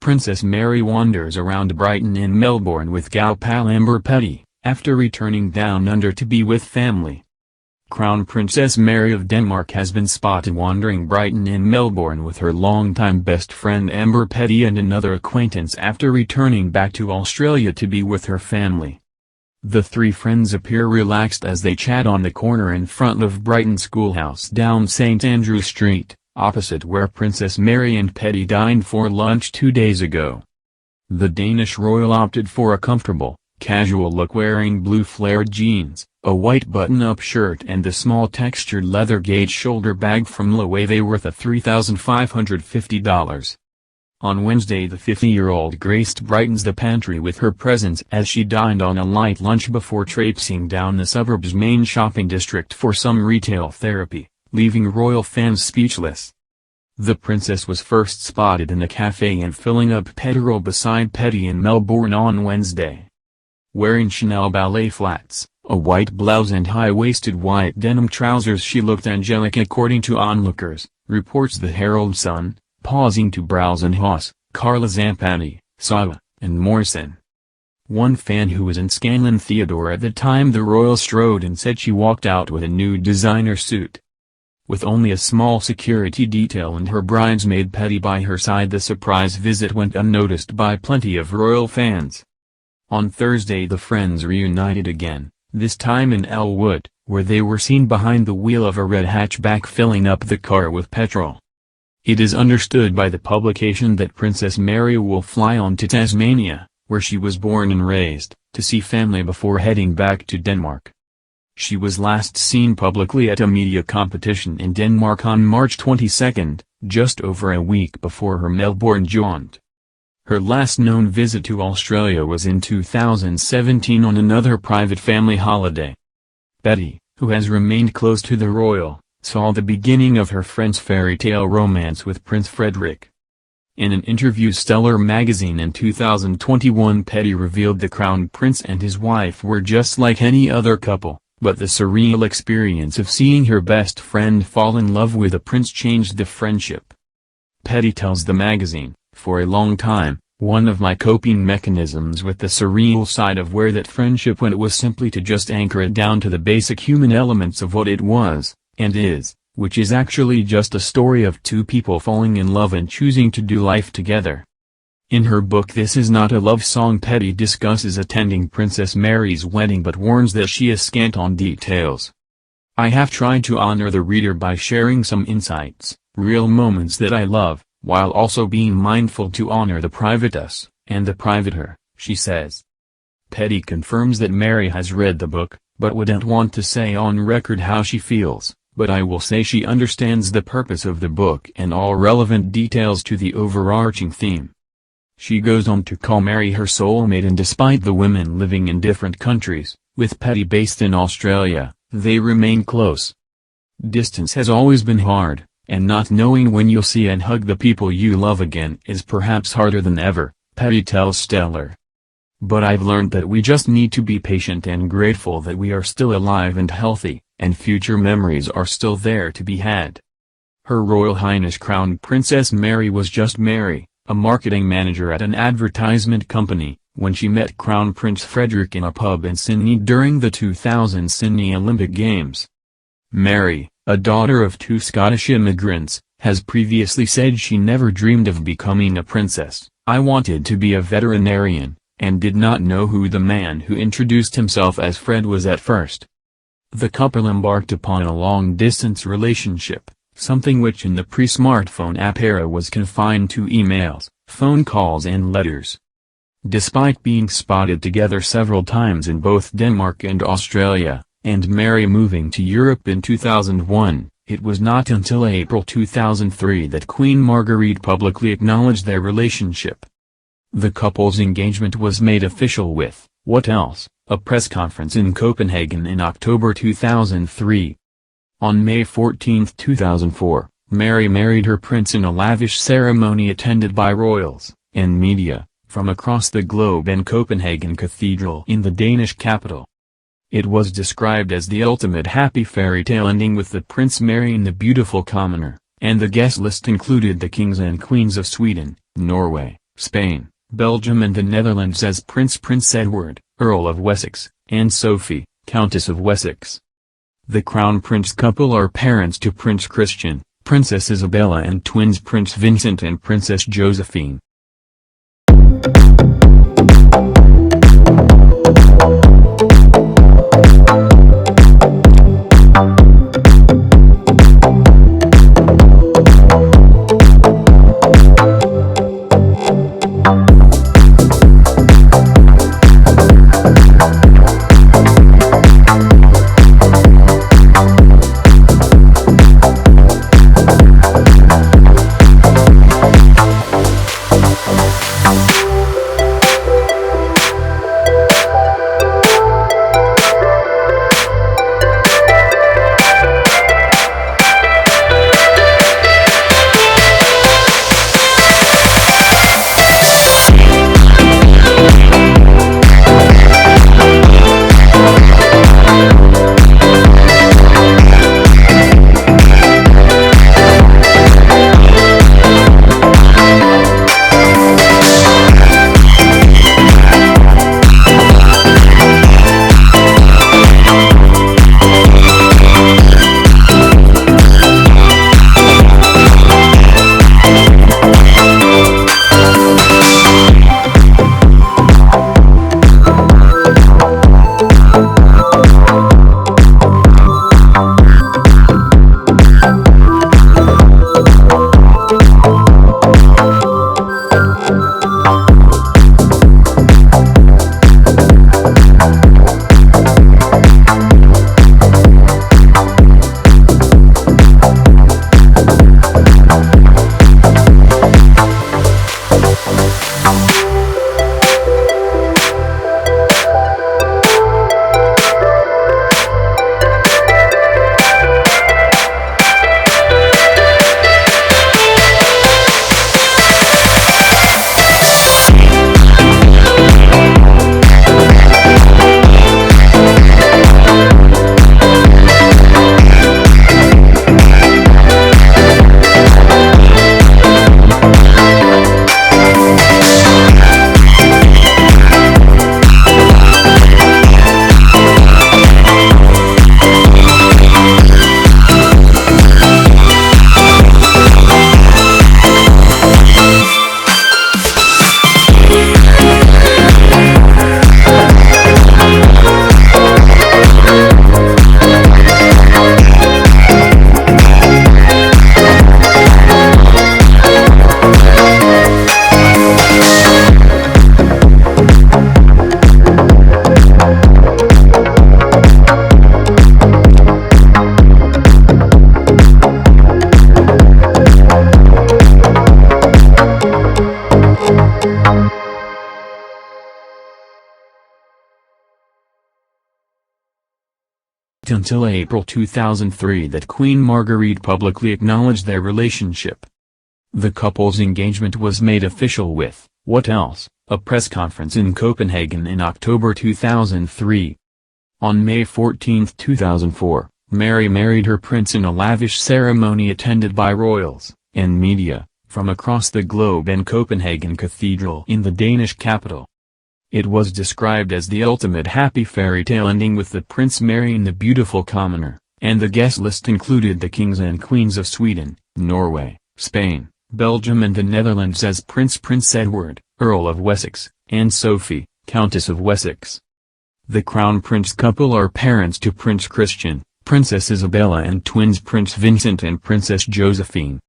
Princess Mary wanders around Brighton and Melbourne with gal pal Amber Petty, after returning down under to be with family. Crown Princess Mary of Denmark has been spotted wandering Brighton and Melbourne with her longtime best friend Amber Petty and another acquaintance after returning back to Australia to be with her family. The three friends appear relaxed as they chat on the corner in front of Brighton Schoolhouse down St Andrew Street, opposite where Princess Mary and Petty dined for lunch 2 days ago. The Danish royal opted for a comfortable, casual look wearing blue flared jeans, a white button-up shirt and the small textured leather gauge shoulder bag from Loewe worth $3,550. On Wednesday the 50-year-old graced Brighton's The Pantry with her presence as she dined on a light lunch before traipsing down the suburb's main shopping district for some retail therapy, leaving royal fans speechless. The princess was first spotted in a cafe and filling up petrol beside Petty in Melbourne on Wednesday. Wearing Chanel ballet flats, a white blouse and high-waisted white denim trousers, she looked angelic according to onlookers, reports the Herald Sun, pausing to browse an Haas, Carla Zampani, Sala, and Morrison. One fan who was in Scanlan Theodore at the time the royal strode in said she walked out with a new designer suit. With only a small security detail and her bridesmaid Petty by her side, the surprise visit went unnoticed by plenty of royal fans. On Thursday the friends reunited again, this time in Elwood, where they were seen behind the wheel of a red hatchback filling up the car with petrol. It is understood by the publication that Princess Mary will fly on to Tasmania, where she was born and raised, to see family before heading back to Denmark. She was last seen publicly at a media competition in Denmark on March 22, just over a week before her Melbourne jaunt. Her last known visit to Australia was in 2017 on another private family holiday. Petty, who has remained close to the royal, saw the beginning of her friend's fairy tale romance with Prince Frederick. In an interview Stellar magazine in 2021, Petty revealed the Crown Prince and his wife were just like any other couple, but the surreal experience of seeing her best friend fall in love with a prince changed the friendship. Petty tells the magazine, "For a long time, one of my coping mechanisms with the surreal side of where that friendship went was simply to just anchor it down to the basic human elements of what it was, and is, which is actually just a story of two people falling in love and choosing to do life together." In her book This Is Not a Love Song, Petty discusses attending Princess Mary's wedding but warns that she is scant on details. "I have tried to honor the reader by sharing some insights, real moments that I love, while also being mindful to honor the private us, and the private her," she says. Petty confirms that Mary has read the book, but wouldn't want to say on record how she feels, but I will say she understands the purpose of the book and all relevant details to the overarching theme. She goes on to call Mary her soulmate, and despite the women living in different countries, with Petty based in Australia, they remain close. "Distance has always been hard, and not knowing when you'll see and hug the people you love again is perhaps harder than ever," Petty tells Stellar. "But I've learned that we just need to be patient and grateful that we are still alive and healthy, and future memories are still there to be had." Her Royal Highness Crown Princess Mary was just Mary, a marketing manager at an advertisement company, when she met Crown Prince Frederick in a pub in Sydney during the 2000 Sydney Olympic Games. Mary, a daughter of two Scottish immigrants, has previously said she never dreamed of becoming a princess. "I wanted to be a veterinarian, and did not know who the man who introduced himself as Fred was at first." The couple embarked upon a long-distance relationship, something which in the pre-smartphone app era was confined to emails, phone calls and letters. Despite being spotted together several times in both Denmark and Australia, and Mary moving to Europe in 2001, it was not until April 2003 that Queen Margrethe publicly acknowledged their relationship. The couple's engagement was made official with, what else, a press conference in Copenhagen in October 2003. On May 14, 2004, Mary married her prince in a lavish ceremony attended by royals and media from across the globe in Copenhagen Cathedral in the Danish capital. It was described as the ultimate happy fairy tale ending with the prince marrying the beautiful commoner, and the guest list included the kings and queens of Sweden, Norway, Spain, Belgium and the Netherlands as Prince Edward, Earl of Wessex, and Sophie, Countess of Wessex. The Crown Prince couple are parents to Prince Christian, Princess Isabella and twins Prince Vincent and Princess Josephine. Until April 2003 that Queen Marguerite publicly acknowledged their relationship. The couple's engagement was made official with, what else, a press conference in Copenhagen in October 2003. On May 14, 2004, Mary married her prince in a lavish ceremony attended by royals and media from across the globe in Copenhagen Cathedral in the Danish capital. It was described as the ultimate happy fairy tale ending with the prince marrying the beautiful commoner, and the guest list included the kings and queens of Sweden, Norway, Spain, Belgium and the Netherlands as Prince Edward, Earl of Wessex, and Sophie, Countess of Wessex. The Crown Prince couple are parents to Prince Christian, Princess Isabella and twins Prince Vincent and Princess Josephine.